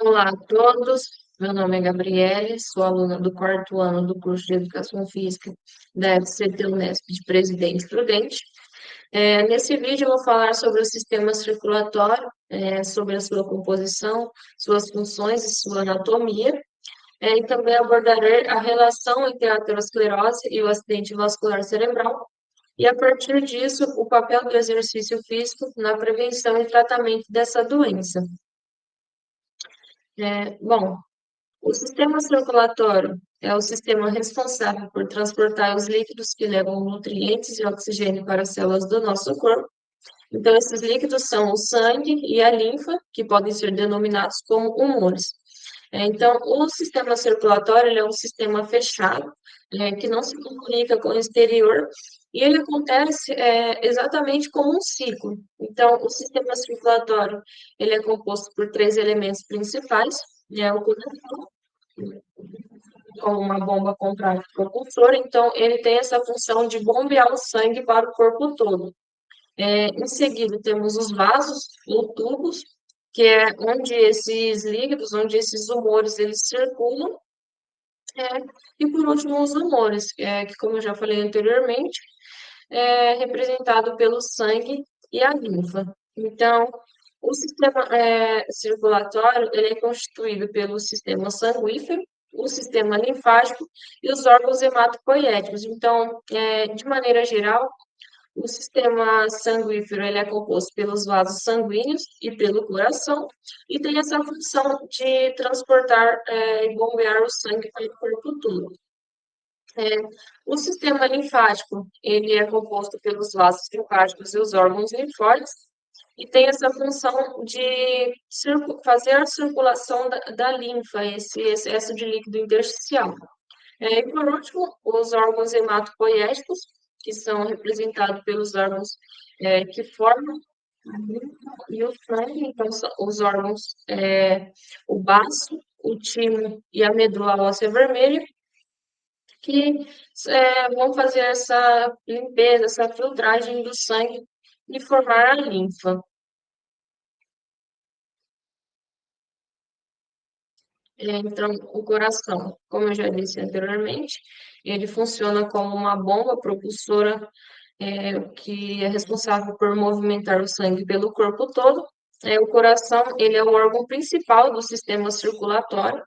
Olá a todos, meu nome é Gabriele, sou aluna do quarto ano do curso de Educação Física da FCT Unesp de Presidente Prudente. Nesse vídeo eu vou falar sobre o sistema circulatório, sobre a sua composição, suas funções e sua anatomia, e também abordarei a relação entre a aterosclerose e o acidente vascular cerebral, e a partir disso, o papel do exercício físico na prevenção e tratamento dessa doença. Bom, o sistema circulatório é o sistema responsável por transportar os líquidos que levam nutrientes e oxigênio para as células do nosso corpo. Então, esses líquidos são o sangue e a linfa, que podem ser denominados como humores. Então, o sistema circulatório ele é um sistema fechado, que não se comunica com o exterior, e ele acontece exatamente como um ciclo. Então, o sistema circulatório ele é composto por três elementos principais, o coração, como uma bomba contrária propulsora, então ele tem essa função de bombear o sangue para o corpo todo. Em seguida, temos os vasos ou tubos, que é onde esses líquidos, onde esses humores, eles circulam. E por último, os humores, que como eu já falei anteriormente, é representado pelo sangue e a linfa. Então, o sistema circulatório ele é constituído pelo sistema sanguífero, o sistema linfático e os órgãos hematopoéticos. Então, de maneira geral, o sistema sanguífero ele é composto pelos vasos sanguíneos e pelo coração, e tem essa função de transportar e bombear o sangue para o corpo todo. O sistema linfático, ele é composto pelos vasos linfáticos e os órgãos linfóides, e tem essa função de fazer a circulação da linfa, esse excesso de líquido intersticial. E por último, os órgãos hematopoéticos, que são representados pelos órgãos que formam a linfa e o sangue, então os órgãos, o baço, o timo e a medula óssea vermelha, que vão fazer essa limpeza, essa filtragem do sangue e formar a linfa. Então, o coração, como eu já disse anteriormente, ele funciona como uma bomba propulsora que é responsável por movimentar o sangue pelo corpo todo. O coração, ele é o órgão principal do sistema circulatório.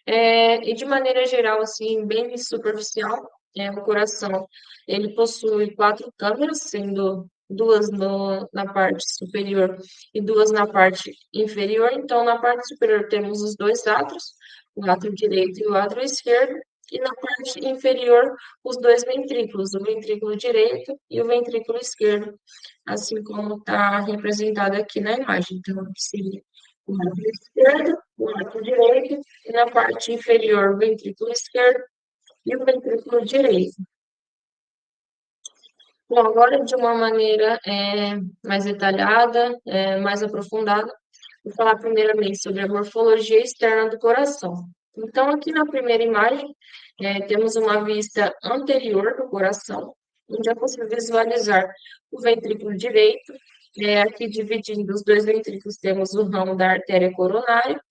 E de maneira geral, assim, bem superficial, o coração, ele possui 4 câmeras, sendo duas na parte superior e duas na parte inferior. Então, na parte superior temos os dois átrios, o átrio direito e o átrio esquerdo, e na parte inferior, os dois ventrículos, o ventrículo direito e o ventrículo esquerdo, assim como está representado aqui na imagem. Então, seria o átrio esquerdo, o átrio direito, e na parte inferior, o ventrículo esquerdo e o ventrículo direito. Bom, agora de uma maneira mais detalhada, mais aprofundada, vou falar primeiramente sobre a morfologia externa do coração. Então, aqui na primeira imagem, temos uma vista anterior do coração, onde é possível visualizar o ventrículo direito. Aqui dividindo os dois ventrículos, temos o ramo da artéria coronária,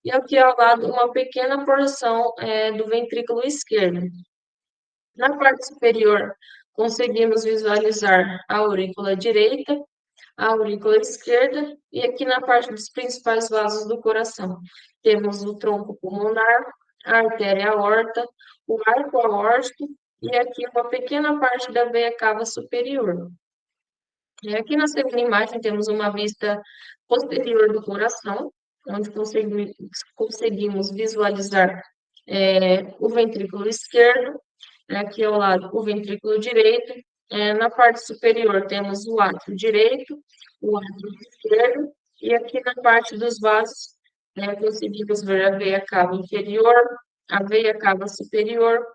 e aqui ao lado uma pequena porção do ventrículo esquerdo. Na parte superior, conseguimos visualizar a aurícula direita, a aurícula esquerda, e aqui na parte dos principais vasos do coração, temos o tronco pulmonar, a artéria aorta, o arco aórtico, e aqui uma pequena parte da veia cava superior. E aqui na segunda imagem temos uma vista posterior do coração, onde conseguimos visualizar o ventrículo esquerdo, aqui ao lado o ventrículo direito, na parte superior temos o átrio direito, o átrio esquerdo, e aqui na parte dos vasos conseguimos ver a veia cava inferior, a veia cava superior,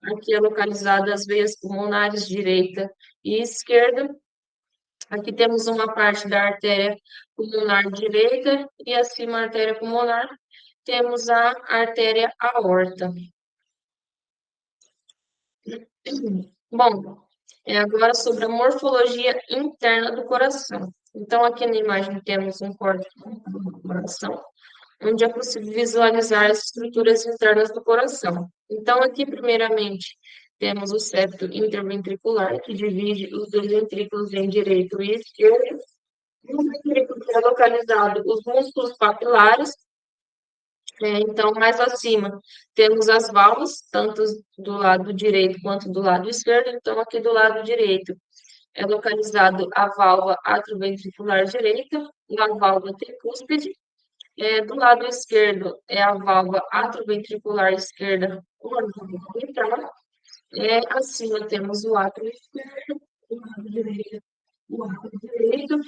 aqui é localizada as veias pulmonares direita e esquerda. Aqui temos uma parte da artéria pulmonar direita e acima a artéria pulmonar temos a artéria aorta. Bom, agora sobre a morfologia interna do coração. Então, aqui na imagem temos um corte do coração, onde é possível visualizar as estruturas internas do coração. Então, aqui, primeiramente, temos o septo interventricular, que divide os dois ventrículos em direito e esquerdo. No ventrículo é localizado os músculos papilares. Então, mais acima, temos as válvulas, tanto do lado direito quanto do lado esquerdo. Então, aqui do lado direito é localizado a válvula atrioventricular direita e a válvula tricúspide. Do lado esquerdo é a válvula atrioventricular esquerda orbital. Acima temos o átrio esquerdo, o lado direito, o átrio direito.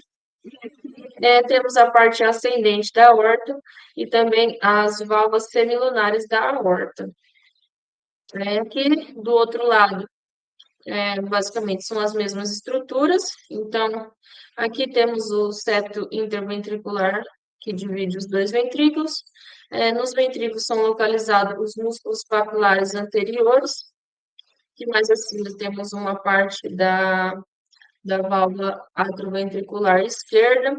Temos a parte ascendente da aorta e também as válvulas semilunares da aorta. Aqui do outro lado, basicamente são as mesmas estruturas. Então, aqui temos o septo interventricular, que divide os dois ventrículos. Nos ventrículos são localizados os músculos papilares anteriores, que mais acima temos uma parte da válvula atrioventricular esquerda.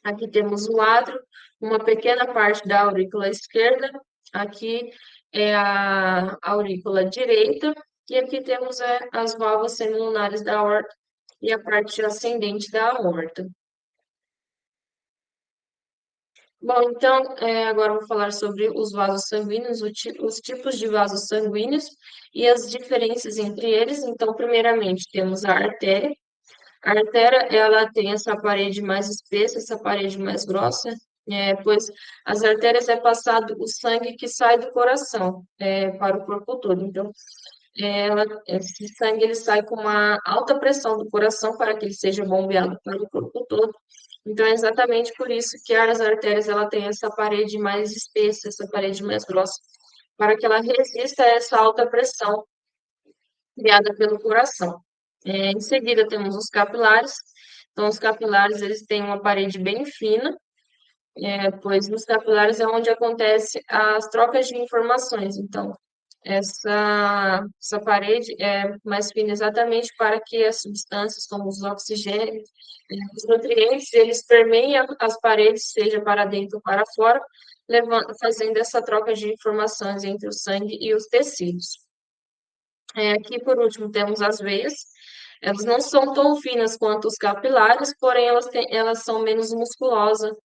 Aqui temos o átrio, uma pequena parte da aurícula esquerda. Aqui é a aurícula direita. E aqui temos as válvulas semilunares da aorta e a parte ascendente da aorta. Bom, então, agora eu vou falar sobre os vasos sanguíneos, os tipos de vasos sanguíneos e as diferenças entre eles. Então, primeiramente, temos a artéria. A artéria, ela tem essa parede mais espessa, essa parede mais grossa, pois as artérias é passado o sangue que sai do coração, para o corpo todo. Então, esse sangue ele sai com uma alta pressão do coração para que ele seja bombeado para o corpo todo. Então, é exatamente por isso que as artérias ela tem essa parede mais espessa, essa parede mais grossa, para que ela resista a essa alta pressão criada pelo coração. Em seguida, temos os capilares. Então, os capilares eles têm uma parede bem fina, pois nos capilares é onde acontece as trocas de informações. Então, essa parede é mais fina exatamente para que as substâncias, como os oxigênios, os nutrientes, eles permeiem as paredes, seja para dentro ou para fora, fazendo essa troca de informações entre o sangue e os tecidos. Aqui, por último, temos as veias. Elas não são tão finas quanto os capilares, porém elas são menos musculosas,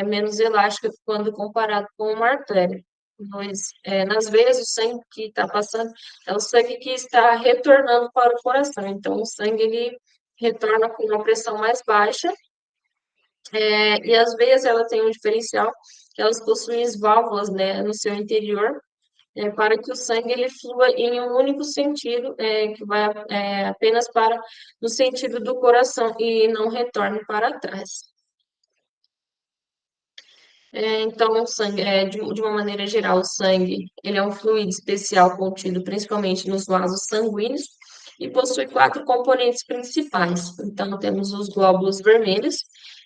menos elásticas quando comparado com uma artéria. Pois, nas veias, o sangue que está passando é o sangue que está retornando para o coração. Então, o sangue ele retorna com uma pressão mais baixa. E as veias ela têm um diferencial, que elas possuem válvulas, né, no seu interior, para que o sangue ele flua em um único sentido, que vai apenas para no sentido do coração e não retorne para trás. Então, o sangue, de uma maneira geral, o sangue ele é um fluido especial contido principalmente nos vasos sanguíneos e possui 4 componentes principais. Então, temos os glóbulos vermelhos,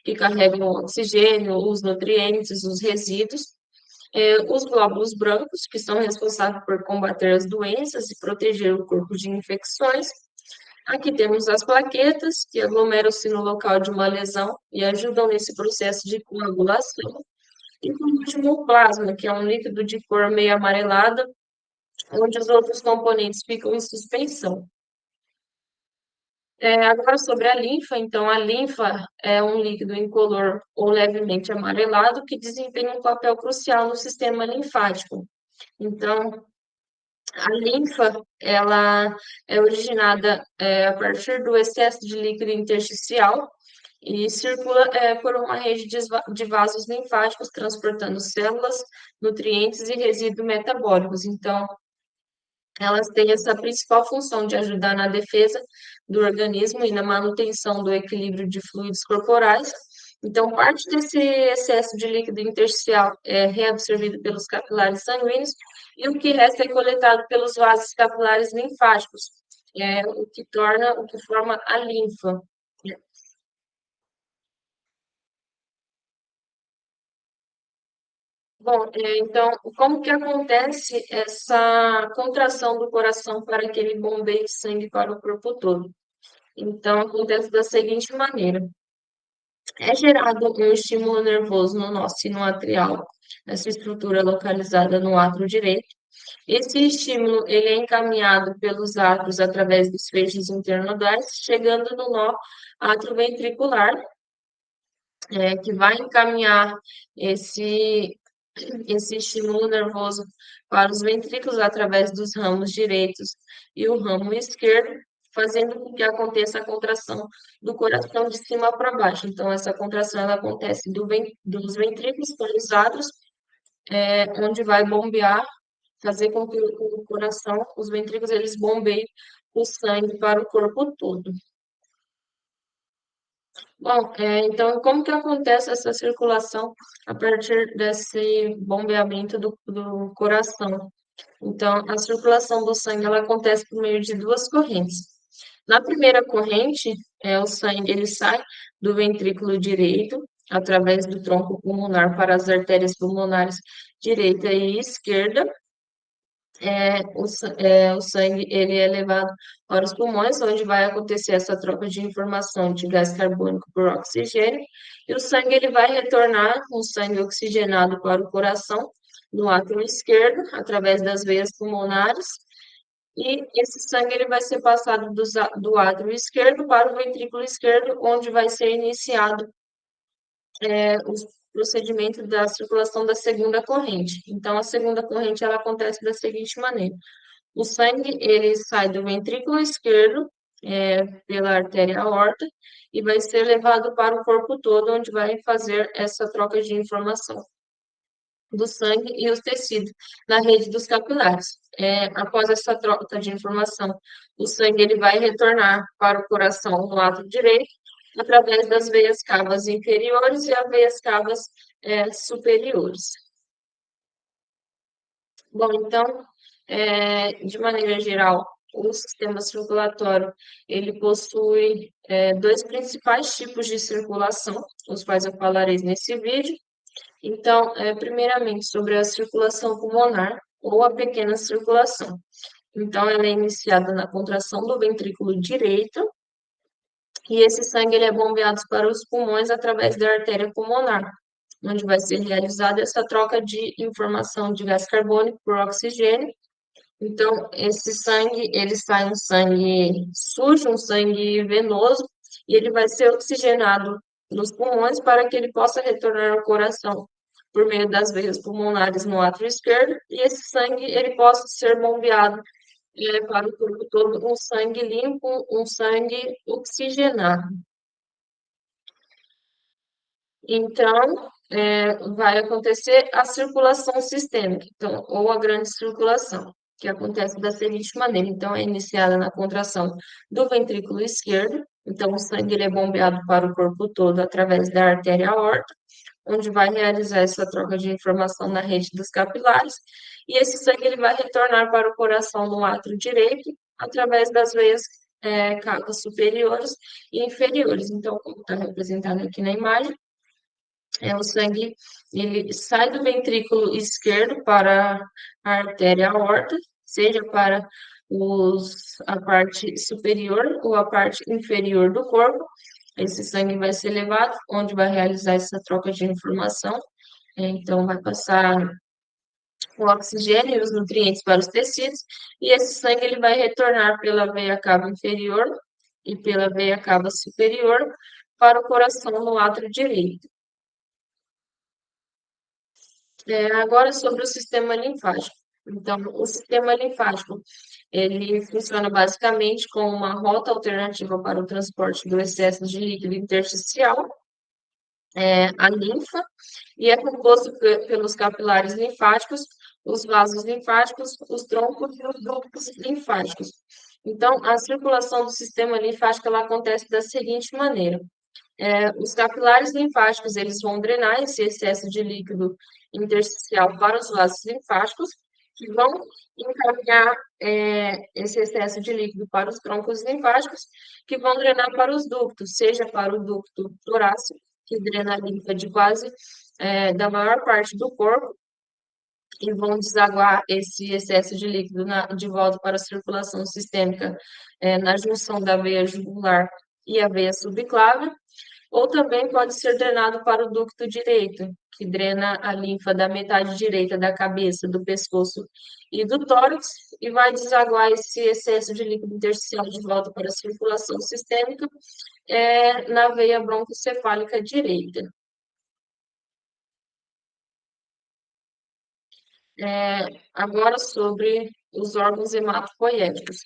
que carregam o oxigênio, os nutrientes, os resíduos, os glóbulos brancos, que são responsáveis por combater as doenças e proteger o corpo de infecções. Aqui temos as plaquetas, que aglomeram-se no local de uma lesão e ajudam nesse processo de coagulação. E, por último, o plasma, que é um líquido de cor meio amarelada, onde os outros componentes ficam em suspensão. Agora, sobre a linfa, então, a linfa é um líquido incolor ou levemente amarelado que desempenha um papel crucial no sistema linfático. Então, a linfa, ela é originada a partir do excesso de líquido intersticial e circula por uma rede de vasos linfáticos, transportando células, nutrientes e resíduos metabólicos. Então, elas têm essa principal função de ajudar na defesa do organismo e na manutenção do equilíbrio de fluidos corporais. Então, parte desse excesso de líquido intersticial é reabsorvido pelos capilares sanguíneos e o que resta é coletado pelos vasos capilares linfáticos, o que forma a linfa. Bom, então, como que acontece essa contração do coração para que ele bombeie sangue para o corpo todo? Então, acontece da seguinte maneira: é gerado um estímulo nervoso no nosso sino atrial, essa estrutura localizada no átrio direito. Esse estímulo ele é encaminhado pelos átrios através dos feixes internodais, chegando no nó atrioventricular, que vai encaminhar esse estímulo nervoso para os ventrículos através dos ramos direitos e o ramo esquerdo, fazendo com que aconteça a contração do coração de cima para baixo. Então, essa contração ela acontece dos ventrículos para os átrios, onde vai bombear, fazer com que o coração, os ventrículos, eles bombeiem o sangue para o corpo todo. Bom, então, como que acontece essa circulação a partir desse bombeamento do coração? Então, a circulação do sangue, ela acontece por meio de duas correntes. Na primeira corrente, o sangue, ele sai do ventrículo direito, através do tronco pulmonar para as artérias pulmonares direita e esquerda, o sangue ele é levado para os pulmões, onde vai acontecer essa troca de informação de gás carbônico por oxigênio, e o sangue ele vai retornar um sangue oxigenado para o coração, no átrio esquerdo, através das veias pulmonares, e esse sangue ele vai ser passado do átrio esquerdo para o ventrículo esquerdo, onde vai ser iniciado o procedimento da circulação da segunda corrente. Então, a segunda corrente ela acontece da seguinte maneira: o sangue ele sai do ventrículo esquerdo pela artéria aorta e vai ser levado para o corpo todo, onde vai fazer essa troca de informação do sangue e os tecidos na rede dos capilares. Após essa troca de informação, o sangue ele vai retornar para o coração no lado direito, através das veias cavas inferiores e as veias cavas superiores. Bom, então, de maneira geral, o sistema circulatório, ele possui dois principais tipos de circulação, os quais eu falarei nesse vídeo. Então, primeiramente, sobre a circulação pulmonar ou a pequena circulação. Então, ela é iniciada na contração do ventrículo direito, e esse sangue ele é bombeado para os pulmões através da artéria pulmonar, onde vai ser realizada essa troca de informação de gás carbônico por oxigênio. Então, esse sangue, ele sai um sangue sujo, um sangue venoso, e ele vai ser oxigenado nos pulmões para que ele possa retornar ao coração por meio das veias pulmonares no átrio esquerdo, e esse sangue, ele possa ser bombeado para o corpo todo, um sangue limpo, um sangue oxigenado. Então, vai acontecer a circulação sistêmica, então, ou a grande circulação, que acontece da seguinte maneira. Então, é iniciada na contração do ventrículo esquerdo, então o sangue ele é bombeado para o corpo todo através da artéria aorta, onde vai realizar essa troca de informação na rede dos capilares, e esse sangue ele vai retornar para o coração no átrio direito, através das veias cavas superiores e inferiores. Então, como está representado aqui na imagem, o sangue ele sai do ventrículo esquerdo para a artéria aorta, seja para a parte superior ou a parte inferior do corpo. Esse sangue vai ser levado, onde vai realizar essa troca de informação. Então, vai passar o oxigênio e os nutrientes para os tecidos, e esse sangue ele vai retornar pela veia cava inferior e pela veia cava superior para o coração no átrio direito. Agora sobre o sistema linfático. Então, o sistema linfático, ele funciona basicamente como uma rota alternativa para o transporte do excesso de líquido intersticial, a linfa, e é composto pelos capilares linfáticos, os vasos linfáticos, os troncos e os ductos linfáticos. Então, a circulação do sistema linfático ela acontece da seguinte maneira: os capilares linfáticos eles vão drenar esse excesso de líquido intersticial para os vasos linfáticos, que vão encaminhar esse excesso de líquido para os troncos linfáticos, que vão drenar para os ductos, seja para o ducto torácico, que drena a linfa de quase da maior parte do corpo, e vão desaguar esse excesso de líquido de volta para a circulação sistêmica na junção da veia jugular e a veia subclávia, ou também pode ser drenado para o ducto direito, que drena a linfa da metade direita da cabeça, do pescoço e do tórax, e vai desaguar esse excesso de líquido intersticial de volta para a circulação sistêmica na veia broncocefálica direita. Agora sobre os órgãos hematopoéticos.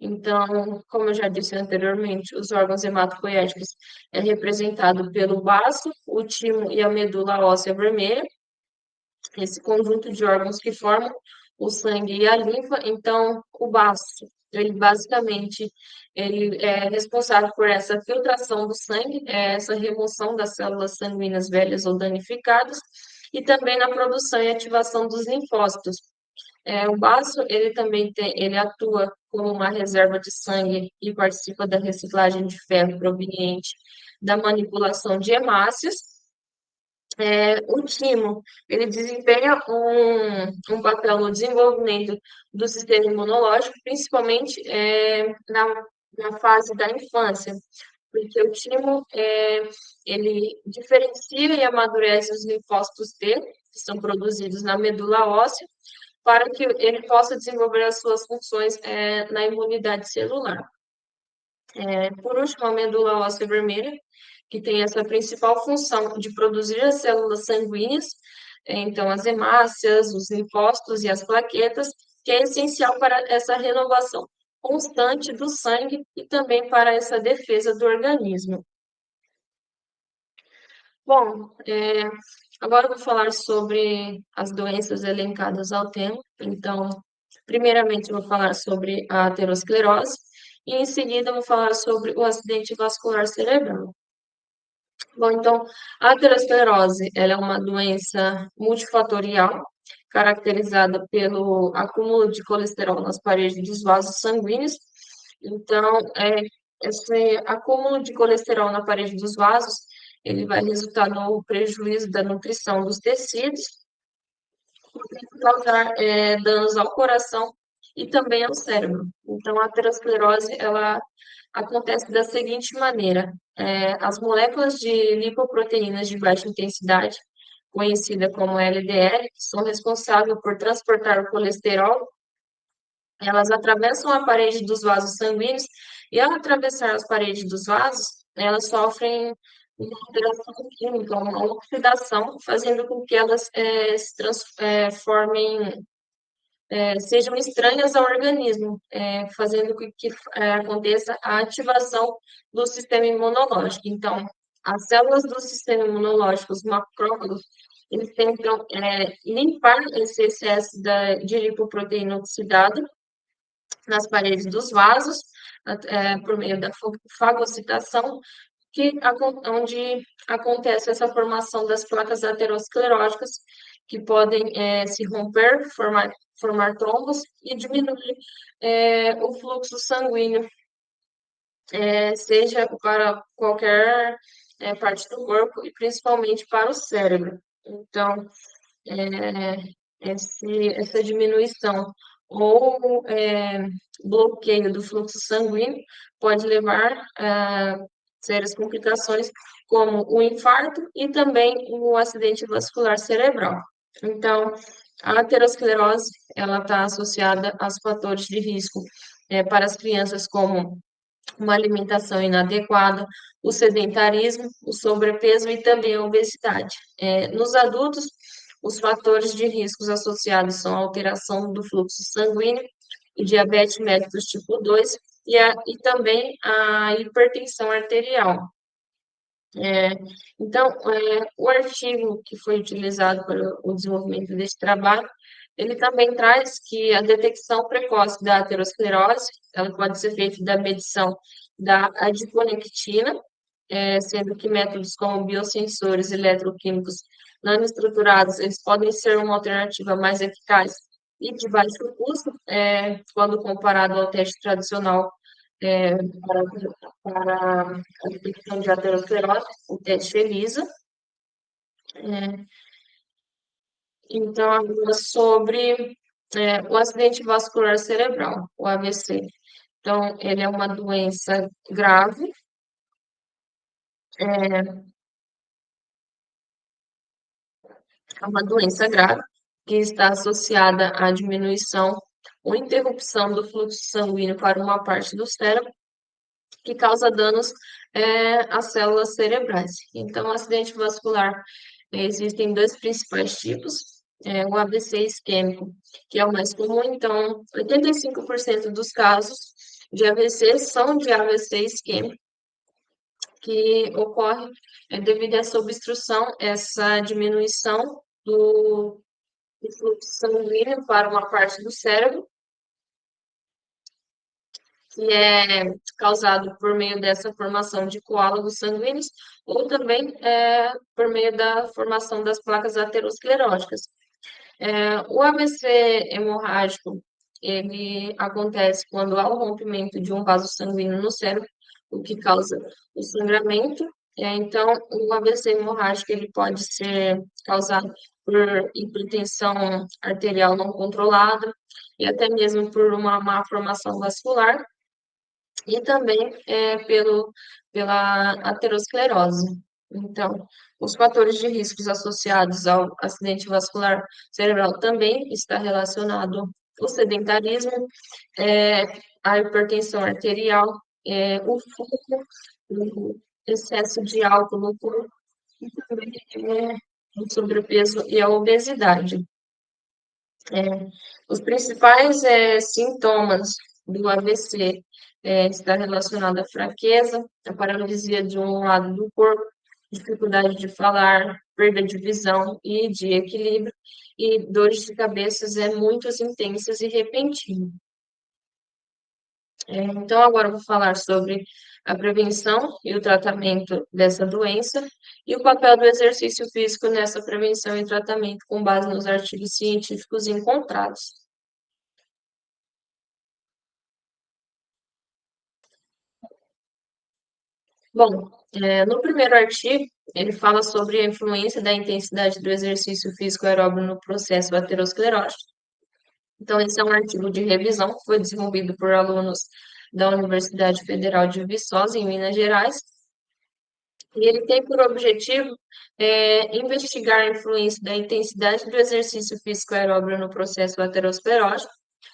Então, como eu já disse anteriormente, os órgãos hematopoéticos é representado pelo baço, o timo e a medula óssea vermelha, esse conjunto de órgãos que formam o sangue e a linfa. Então, o baço, ele basicamente ele é responsável por essa filtração do sangue, essa remoção das células sanguíneas velhas ou danificadas, e também na produção e ativação dos linfócitos. O baço, ele também ele atua como uma reserva de sangue e participa da reciclagem de ferro proveniente da manipulação de hemácias. O timo, ele desempenha um papel no desenvolvimento do sistema imunológico, principalmente na fase da infância, porque o timo, ele diferencia e amadurece os linfócitos T, que são produzidos na medula óssea, para que ele possa desenvolver as suas funções na imunidade celular. Por último, a medula óssea vermelha, que tem essa principal função de produzir as células sanguíneas, então as hemácias, os linfócitos e as plaquetas, que é essencial para essa renovação constante do sangue e também para essa defesa do organismo. Bom, agora eu vou falar sobre as doenças elencadas ao tema. Então, primeiramente, eu vou falar sobre a aterosclerose e, em seguida, eu vou falar sobre o acidente vascular cerebral. Bom, então, a aterosclerose, ela é uma doença multifatorial, caracterizada pelo acúmulo de colesterol nas paredes dos vasos sanguíneos. Então, esse acúmulo de colesterol na parede dos vasos, ele vai resultar no prejuízo da nutrição dos tecidos, causar danos ao coração e também ao cérebro. Então, a aterosclerose, ela acontece da seguinte maneira: as moléculas de lipoproteínas de baixa intensidade, conhecida como LDL, que são responsáveis por transportar o colesterol, elas atravessam a parede dos vasos sanguíneos e, ao atravessar as paredes dos vasos, elas sofrem uma alteração química, uma oxidação, fazendo com que elas se transformem, sejam estranhas ao organismo, fazendo com que aconteça a ativação do sistema imunológico. Então, as células do sistema imunológico, os macrófagos, eles tentam limpar esse excesso de lipoproteína oxidada nas paredes dos vasos, por meio da fagocitação, onde acontece essa formação das placas ateroscleróticas, que podem se romper, formar trombos e diminuir o fluxo sanguíneo, seja para qualquer parte do corpo e principalmente para o cérebro. Então, essa diminuição ou bloqueio do fluxo sanguíneo pode levar a sérias complicações, como o infarto e também o acidente vascular cerebral. Então, a aterosclerose, ela está associada aos fatores de risco para as crianças, como uma alimentação inadequada, o sedentarismo, o sobrepeso e também a obesidade. Nos adultos, os fatores de riscos associados são a alteração do fluxo sanguíneo, o diabetes mellitus tipo 2 e também a hipertensão arterial. Então, o artigo que foi utilizado para o desenvolvimento desse trabalho, ele também traz que a detecção precoce da aterosclerose, ela pode ser feita da medição da adiponectina, sendo que métodos como biosensores eletroquímicos nanoestruturados, eles podem ser uma alternativa mais eficaz e de baixo custo, quando comparado ao teste tradicional é, para, para a detecção de aterosclerose, o teste ELISA. Então, agora sobre o acidente vascular cerebral, o AVC. Então, ele é uma doença grave, É uma doença grave que está associada à diminuição ou interrupção do fluxo sanguíneo para uma parte do cérebro, que causa danos às células cerebrais. Então, o acidente vascular, existem dois principais tipos. O AVC isquêmico, que é o mais comum, então, 85% dos casos de AVC são de AVC isquêmico, que ocorre devido a essa obstrução, essa diminuição do fluxo sanguíneo para uma parte do cérebro, que é causado por meio dessa formação de coágulos sanguíneos, ou também por meio da formação das placas ateroscleróticas. O AVC hemorrágico, ele acontece quando há o rompimento de um vaso sanguíneo no cérebro, o que causa o sangramento. Então, o AVC hemorrágico, ele pode ser causado por hipertensão arterial não controlada e até mesmo por uma má formação vascular e também pela aterosclerose. Então, os fatores de riscos associados ao acidente vascular cerebral também está relacionado o sedentarismo, é, a hipertensão arterial, o foco, o excesso de álcool no corpo e também o sobrepeso e a obesidade. Os principais sintomas do AVC está relacionado à fraqueza, à paralisia de um lado do corpo, dificuldade de falar, perda de visão e de equilíbrio, e dores de cabeça muito intensas e repentinas. Então, agora eu vou falar sobre a prevenção e o tratamento dessa doença e o papel do exercício físico nessa prevenção e tratamento com base nos artigos científicos encontrados. Bom, no primeiro artigo, ele fala sobre a influência da intensidade do exercício físico aeróbio no processo aterosclerótico. Então, esse é um artigo de revisão que foi desenvolvido por alunos da Universidade Federal de Viçosa, em Minas Gerais, e ele tem por objetivo investigar a influência da intensidade do exercício físico aeróbio no processo aterosclerótico,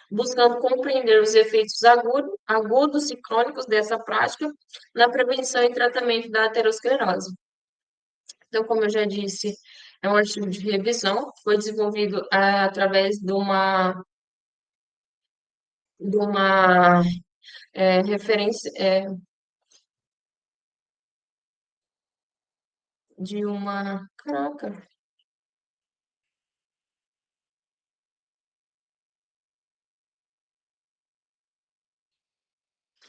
buscando compreender os efeitos agudos e crônicos dessa prática na prevenção e tratamento da aterosclerose. Então, como eu já disse, é um artigo de revisão, foi desenvolvido através de uma referência, caraca,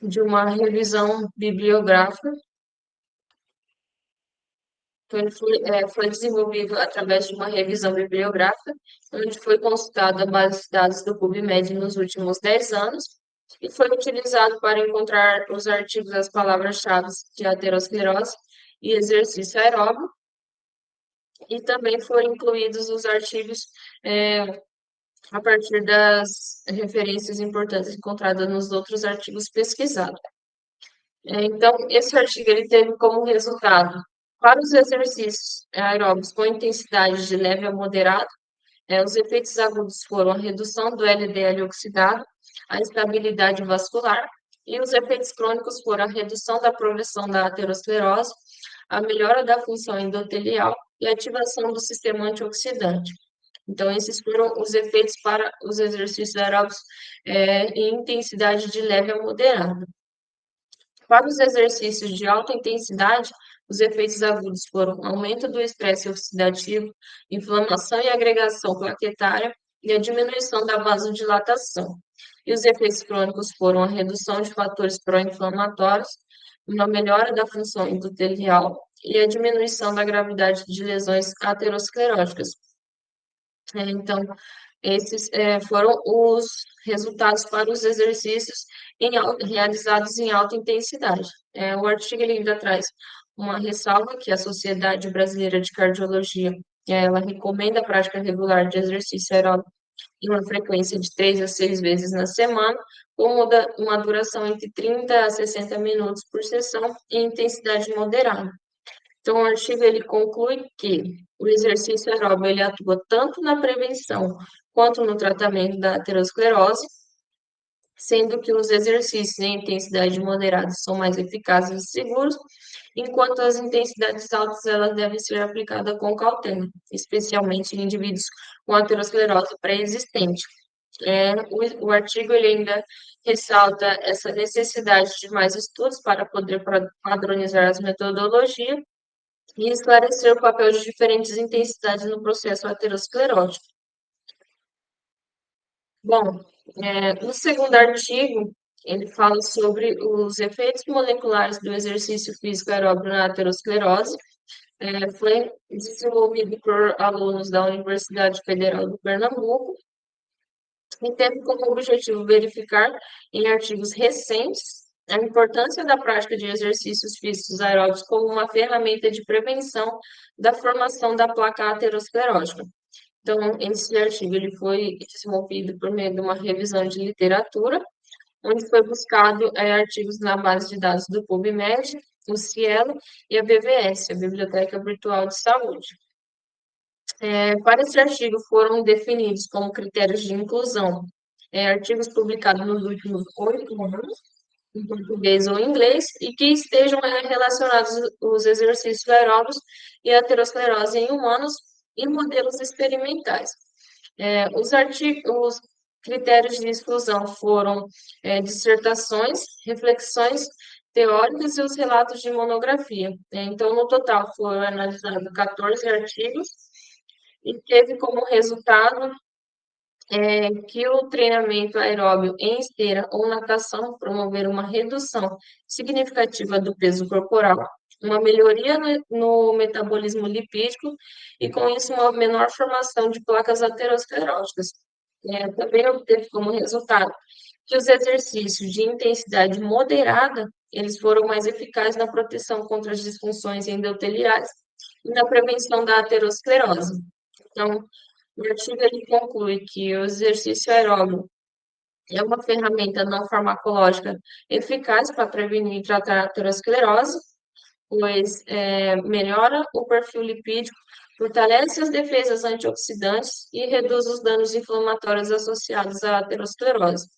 de uma revisão bibliográfica. Então, ele foi desenvolvido através de uma revisão bibliográfica, onde foi consultada a base de dados do PubMed nos últimos 10 anos, e foi utilizado para encontrar os artigos das palavras-chave de aterosclerose e exercício aeróbio, e também foram incluídos os artigos a partir das referências importantes encontradas nos outros artigos pesquisados. Então, esse artigo ele teve como resultado, para os exercícios aeróbicos com intensidade de leve a moderada, os efeitos agudos foram a redução do LDL oxidado, a estabilidade vascular, e os efeitos crônicos foram a redução da progressão da aterosclerose, a melhora da função endotelial e a ativação do sistema antioxidante. Então, esses foram os efeitos para os exercícios aeróbicos em intensidade de leve a moderada. Para os exercícios de alta intensidade, os efeitos agudos foram aumento do estresse oxidativo, inflamação e agregação plaquetária e a diminuição da vasodilatação. E os efeitos crônicos foram a redução de fatores pró-inflamatórios, uma melhora da função endotelial e a diminuição da gravidade de lesões ateroscleróticas. Então, esses foram os resultados para os exercícios realizados em alta intensidade. O artigo ele ainda traz uma ressalva que a Sociedade Brasileira de Cardiologia ela recomenda a prática regular de exercício aeróbico em uma frequência de 3 a 6 vezes na semana, com uma duração entre 30 a 60 minutos por sessão e intensidade moderada. Então, o artigo ele conclui que o exercício aeróbio ele atua tanto na prevenção quanto no tratamento da aterosclerose, sendo que os exercícios em intensidade moderada são mais eficazes e seguros, enquanto as intensidades altas elas devem ser aplicadas com cautela, especialmente em indivíduos com aterosclerose pré-existente. O artigo ele ainda ressalta essa necessidade de mais estudos para poder padronizar as metodologias e esclarecer o papel de diferentes intensidades no processo aterosclerótico. Bom, o segundo artigo, ele fala sobre os efeitos moleculares do exercício físico aeróbio na aterosclerose. Foi desenvolvido por alunos da Universidade Federal do Pernambuco e teve como objetivo verificar, em artigos recentes, a importância da prática de exercícios físicos aeróbicos como uma ferramenta de prevenção da formação da placa aterosclerótica. Então, esse artigo ele foi desenvolvido por meio de uma revisão de literatura, onde foi buscado artigos na base de dados do PubMed, o Cielo e a BVS, a Biblioteca Virtual de Saúde. Para esse artigo foram definidos como critérios de inclusão artigos publicados nos últimos 8 anos, em português ou inglês, e que estejam relacionados os exercícios aeróbicos e a aterosclerose em humanos e modelos experimentais. Os critérios de exclusão foram dissertações, reflexões teóricas e os relatos de monografia. Então, no total, foram analisados 14 artigos e teve como resultado que o treinamento aeróbio em esteira ou natação promover uma redução significativa do peso corporal, uma melhoria no metabolismo lipídico e, com isso, uma menor formação de placas ateroscleróticas. Também obteve como resultado que os exercícios de intensidade moderada, eles foram mais eficazes na proteção contra as disfunções endoteliais e na prevenção da aterosclerose. Então, o artigo ele conclui que o exercício aeróbio é uma ferramenta não farmacológica eficaz para prevenir e tratar a aterosclerose, pois melhora o perfil lipídico, fortalece as defesas antioxidantes e reduz os danos inflamatórios associados à aterosclerose.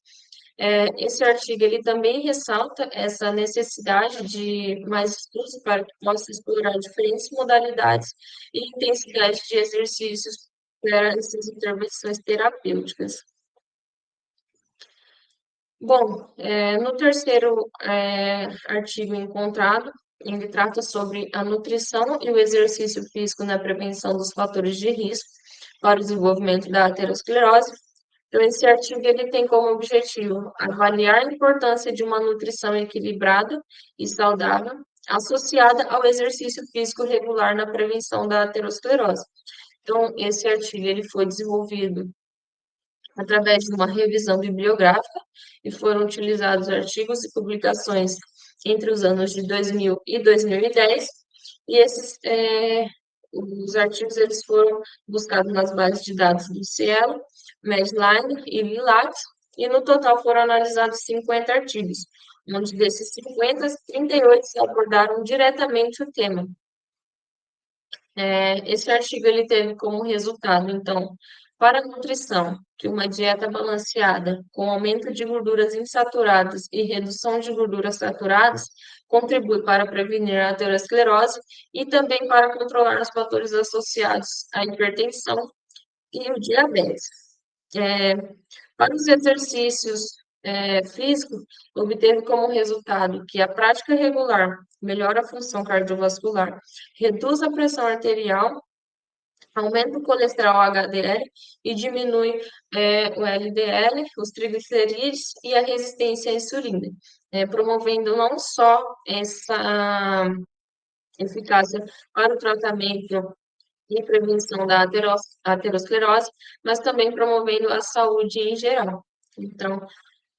Esse artigo ele também ressalta essa necessidade de mais estudos para que possa explorar diferentes modalidades e intensidades de exercícios para essas intervenções terapêuticas. Bom, no terceiro artigo encontrado, ele trata sobre a nutrição e o exercício físico na prevenção dos fatores de risco para o desenvolvimento da aterosclerose. Então, esse artigo ele tem como objetivo avaliar a importância de uma nutrição equilibrada e saudável associada ao exercício físico regular na prevenção da aterosclerose. Então, esse artigo ele foi desenvolvido através de uma revisão bibliográfica e foram utilizados artigos e publicações entre os anos de 2000 e 2010, e esses os artigos eles foram buscados nas bases de dados do Cielo, Medline e Lilacs, e no total foram analisados 50 artigos, onde desses 50, 38 abordaram diretamente o tema. Esse artigo ele teve como resultado, então, para a nutrição, que uma dieta balanceada, com aumento de gorduras insaturadas e redução de gorduras saturadas, contribui para prevenir a aterosclerose e também para controlar os fatores associados à hipertensão e o diabetes. Para os exercícios físicos, obteve como resultado que a prática regular melhora a função cardiovascular, reduz a pressão arterial, aumenta o colesterol HDL e diminui o LDL, os triglicerídeos e a resistência à insulina, promovendo não só essa eficácia para o tratamento e prevenção da aterosclerose, mas também promovendo a saúde em geral. Então,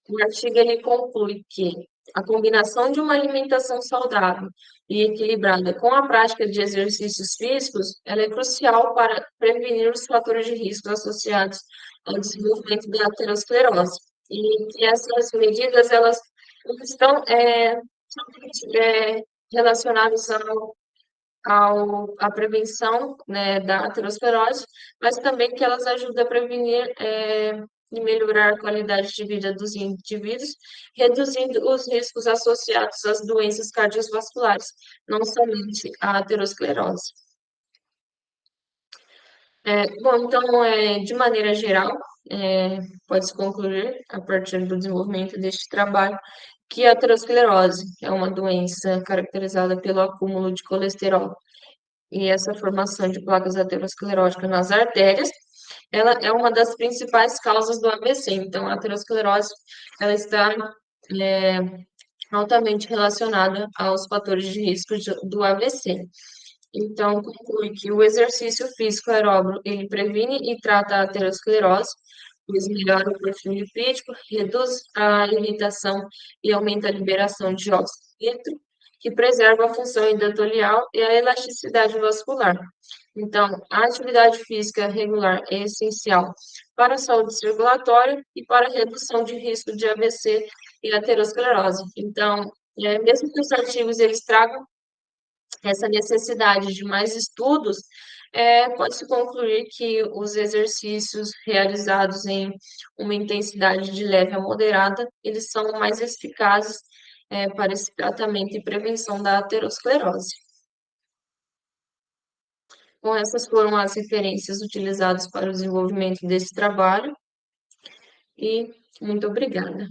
o artigo ele conclui que a combinação de uma alimentação saudável e equilibrada com a prática de exercícios físicos, ela é crucial para prevenir os fatores de risco associados ao desenvolvimento da aterosclerose. E que essas medidas, elas estão relacionadas ao à prevenção, né, da aterosclerose, mas também que elas ajudam a prevenir e melhorar a qualidade de vida dos indivíduos, reduzindo os riscos associados às doenças cardiovasculares, não somente a aterosclerose. Bom, então, de maneira geral, pode-se concluir, a partir do desenvolvimento deste trabalho, que a aterosclerose é uma doença caracterizada pelo acúmulo de colesterol e essa formação de placas ateroscleróticas nas artérias, ela é uma das principais causas do AVC. Então, a aterosclerose, ela está é, altamente relacionada aos fatores de risco do AVC. Então, conclui que o exercício físico aeróbio, ele previne e trata a aterosclerose, pois melhora o perfil lipídico, reduz a irritação e aumenta a liberação de óxido nítrico, que preserva a função endotelial e a elasticidade vascular. Então, a atividade física regular é essencial para a saúde circulatória e para a redução de risco de AVC e aterosclerose. Então, mesmo que os artigos eles tragam essa necessidade de mais estudos, pode-se concluir que os exercícios realizados em uma intensidade de leve a moderada, eles são mais eficazes, para esse tratamento e prevenção da aterosclerose. Bom, essas foram as referências utilizadas para o desenvolvimento desse trabalho e muito obrigada.